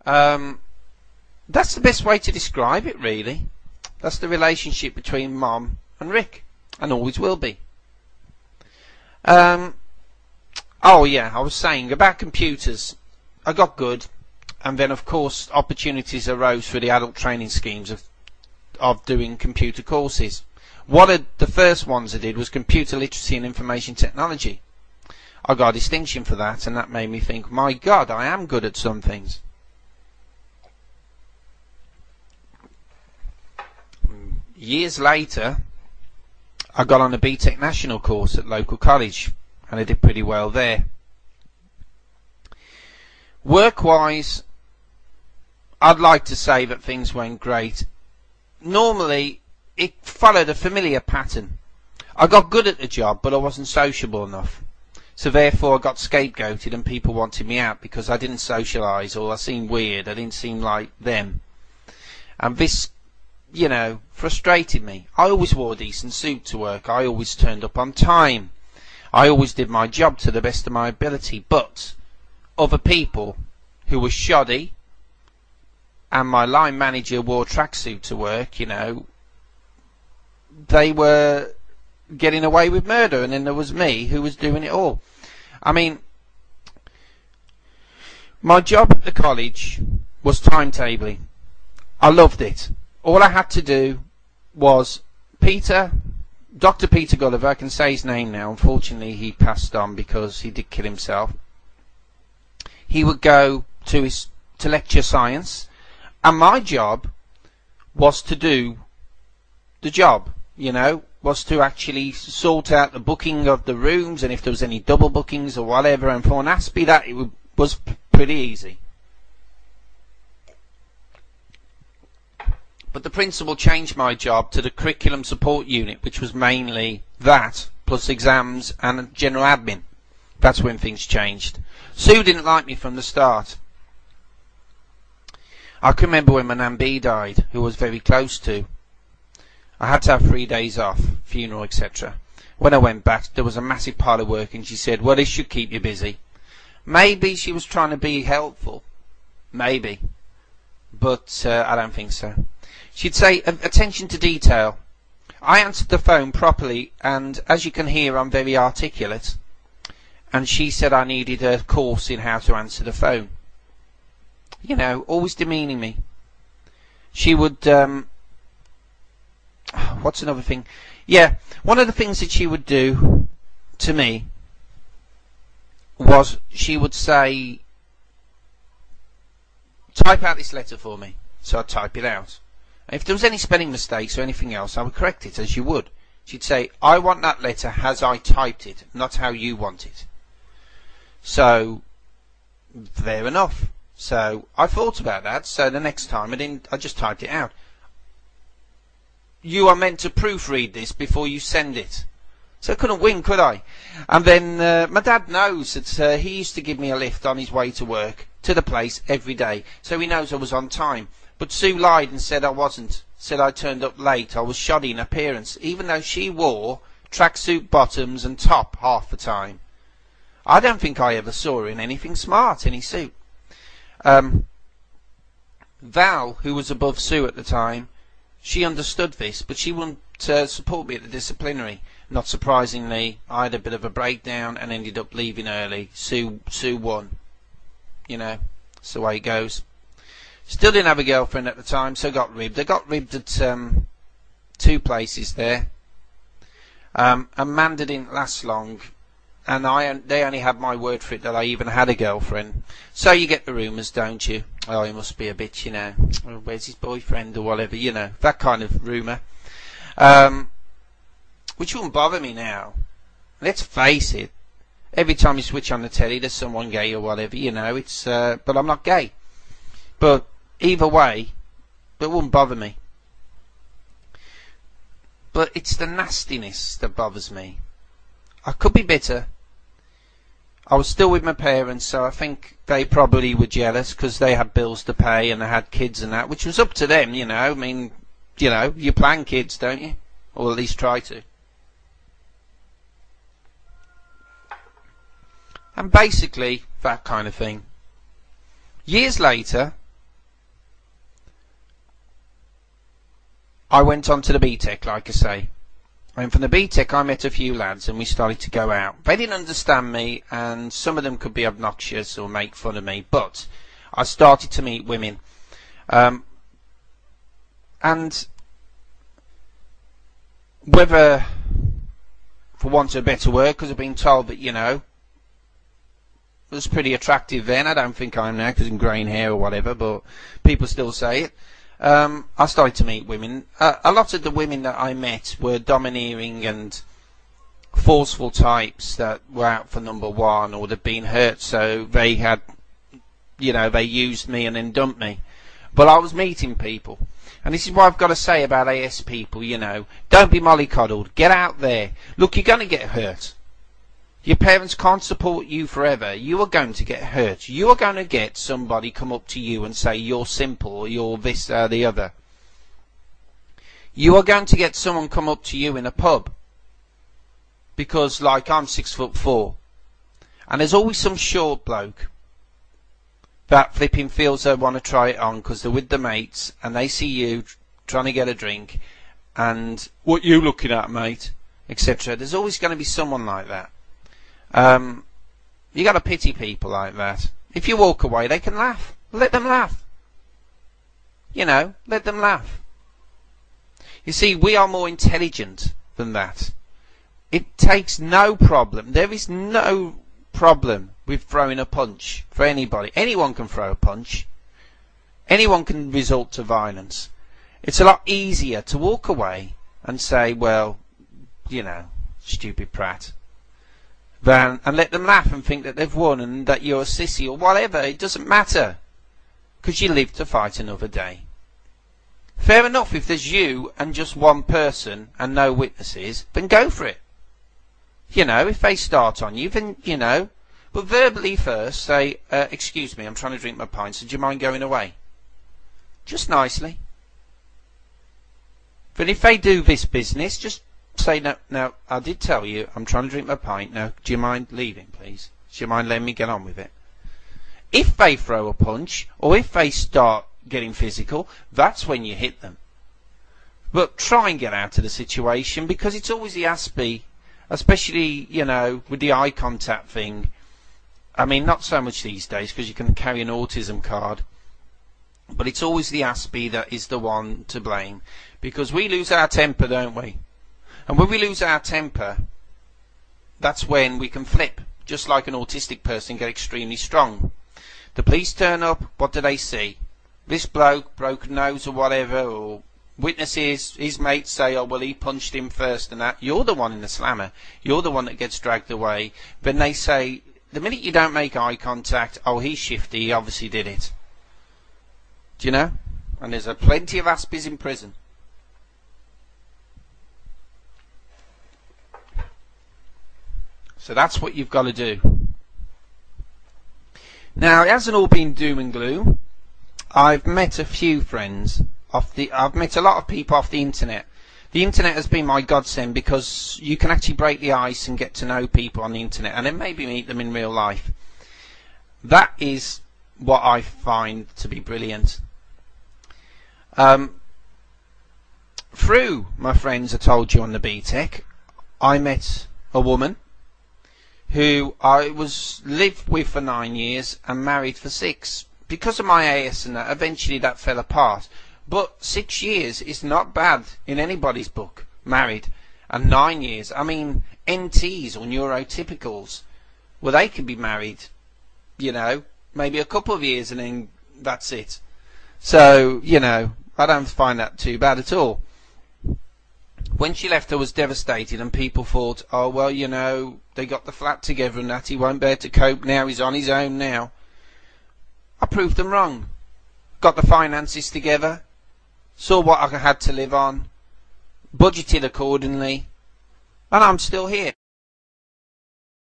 That's the best way to describe it, really. That's the relationship between Mom and Rick, and always will be. Oh yeah, I was saying about computers. I got good, and then of course opportunities arose for the adult training schemes of doing computer courses. One of the first ones I did was computer literacy and information technology. I got a distinction for that, and that made me think, my God, I am good at some things. Years later, I got on a BTEC National course at local college, and I did pretty well there. Work-wise, I'd like to say that things went great. Normally, it followed a familiar pattern. I got good at the job, but I wasn't sociable enough. So therefore I got scapegoated and people wanted me out because I didn't socialise, or I seemed weird, I didn't seem like them. And this, you know, frustrated me. I always wore a decent suit to work. I always turned up on time. I always did my job to the best of my ability. But other people who were shoddy, and my line manager wore a tracksuit to work, you know, they were getting away with murder, and then there was me who was doing it all. I mean, my job at the college was timetabling. I loved it. All I had to do was Dr. Peter Gulliver, I can say his name now, unfortunately he passed on because he did kill himself. He would go to lecture science, and my job was to do the job, you know, was to actually sort out the booking of the rooms, and if there was any double bookings or whatever, and for an Aspie that it was pretty easy. But the principal changed my job to the curriculum support unit, which was mainly that, plus exams and general admin. That's when things changed. Sue didn't like me from the start. I can remember when my Nan B died, who I was very close to. I had to have 3 days off, funeral, etc. When I went back, there was a massive pile of work, and she said, well, this should keep you busy. Maybe she was trying to be helpful. Maybe. But I don't think so. She'd say, attention to detail. I answered the phone properly, and as you can hear, I'm very articulate. And she said I needed a course in how to answer the phone. You know, always demeaning me. She would, what's another thing? Yeah, one of the things that she would do to me was she would say, type out this letter for me. So I'd type it out. And if there was any spelling mistakes or anything else, I would correct it, as you would. She'd say, I want that letter as I typed it, not how you want it. So, fair enough. So, I thought about that, so the next time I just typed it out. You are meant to proofread this before you send it. So I couldn't win, could I? And then my dad knows that he used to give me a lift on his way to work, to the place, every day. So he knows I was on time. But Sue lied and said I wasn't. Said I turned up late. I was shoddy in appearance, even though she wore tracksuit bottoms and top half the time. I don't think I ever saw her in anything smart, any suit. Val, who was above Sue at the time, she understood this, but she wouldn't support me at the disciplinary. Not surprisingly, I had a bit of a breakdown and ended up leaving early. Sue won. You know, that's the way it goes. Still didn't have a girlfriend at the time, so got ribbed. I got ribbed at 2 places there. Amanda didn't last long, and they only had my word for it that I even had a girlfriend. So you get the rumours, don't you? Oh, he must be a bitch, you know. Where's his boyfriend or whatever, you know. That kind of rumour. Which wouldn't bother me now. Let's face it. Every time you switch on the telly, there's someone gay or whatever, you know. It's but I'm not gay. But either way, it wouldn't bother me. But it's the nastiness that bothers me. I could be bitter. I was still with my parents, so I think they probably were jealous because they had bills to pay and they had kids and that, which was up to them, you know. I mean, you know, you plan kids, don't you? Or at least try to. And basically, that kind of thing. Years later, I went on to the BTEC, like I say. And from the BTEC I met a few lads and we started to go out. They didn't understand me, and some of them could be obnoxious or make fun of me, but I started to meet women. And whether, for want of a better word, because I've been told that, you know, I was pretty attractive then. I don't think I am now because I'm greying hair or whatever, but people still say it. I started to meet women. A lot of the women that I met were domineering and forceful types that were out for number one, or they'd been hurt, so they had, you know, they used me and then dumped me. But I was meeting people. And this is what I've got to say about AS people, you know. Don't be mollycoddled. Get out there. Look, you're going to get hurt. Your parents can't support you forever. You are going to get hurt. You are going to get somebody come up to you and say you're simple or you're this or the other. You are going to get someone come up to you in a pub. Because, like, I'm 6'4", and there's always some short bloke that flipping feels they want to try it on because they're with the mates and they see you trying to get a drink and what you looking at, mate, etc. There's always going to be someone like that. You got to pity people like that. If you walk away, they can laugh. Let them laugh. You know, let them laugh. You see, we are more intelligent than that. It takes no problem. There is no problem with throwing a punch for anybody. Anyone can throw a punch. Anyone can resort to violence. It's a lot easier to walk away and say, well, you know, stupid prat, and let them laugh and think that they've won and that you're a sissy or whatever. It doesn't matter, because you live to fight another day. Fair enough, if there's you and just one person and no witnesses, then go for it. You know, if they start on you, then, you know, but verbally first say, excuse me, I'm trying to drink my pint, so do you mind going away? Just nicely. But if they do this business, just say, no, I did tell you, I'm trying to drink my pint. Now, do you mind leaving, please? Do you mind letting me get on with it? If they throw a punch, or if they start getting physical, that's when you hit them. But try and get out of the situation, because it's always the aspie, especially, you know, with the eye contact thing. I mean, not so much these days, because you can carry an autism card. But it's always the aspie that is the one to blame. Because we lose our temper, don't we? And when we lose our temper, that's when we can flip. Just like an autistic person, get extremely strong. The police turn up, what do they see? This bloke, broken nose or whatever, or witnesses, his mates say, oh, well, he punched him first and that. You're the one in the slammer. You're the one that gets dragged away. Then they say, the minute you don't make eye contact, oh, he's shifty, he obviously did it. Do you know? And there's plenty of aspies in prison. So that's what you've got to do. Now, it hasn't all been doom and gloom. I've met a few friends I've met a lot of people off the internet. The internet has been my godsend, because you can actually break the ice and get to know people on the internet and then maybe meet them in real life. That is what I find to be brilliant. Through my friends I told you on the BTEC, I met a woman who I lived with for 9 years and married for 6. Because of my AS and that, eventually that fell apart. But 6 years is not bad in anybody's book, married. And 9 years, I mean, NTs or neurotypicals, well, they could be married, you know, maybe a couple of years and then that's it. So, you know, I don't find that too bad at all. When she left, I was devastated, and people thought, oh, well, you know, they got the flat together and that, he won't be able to cope now, he's on his own now. I proved them wrong. Got the finances together, saw what I had to live on, budgeted accordingly, and I'm still here.